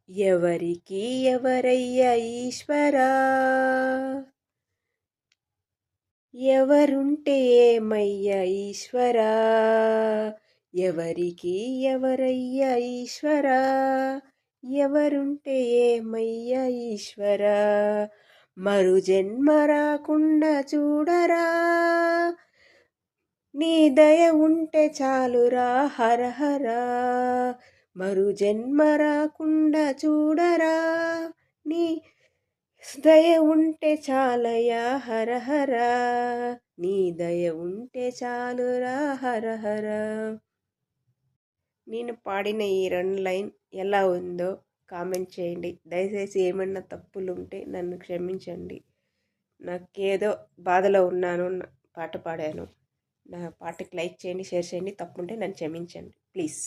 ఎవరికి ఎవరయ్యా ఈశ్వరా, ఎవరుంటే ఏమయ్యా ఈశ్వరా, ఎవరికి ఎవరయ్యా ఈశ్వరా, ఎవరుంటే ఏమయ్యా ఈశ్వరా, మరు జన్మ రాకుండా చూడరా, నీ దయ ఉంటే చాలురా హరహరా, మరు జన్మ రాకుండా చూడరా, నీ దయ ఉంటే చాలయా హరహరా, నీ దయ ఉంటే చాలురా హరహరా. నేను పాడిన ఈ 2 లైన్ ఎలా ఉందో కామెంట్ చేయండి. దయచేసి ఏమన్నా తప్పులు ఉంటే నన్ను క్షమించండి. నాకేదో బాధలో ఉన్నాను, పాట పాడాను. నా పాటకి లైక్ చేయండి, షేర్ చేయండి. తప్పుంటే నన్ను క్షమించండి ప్లీజ్.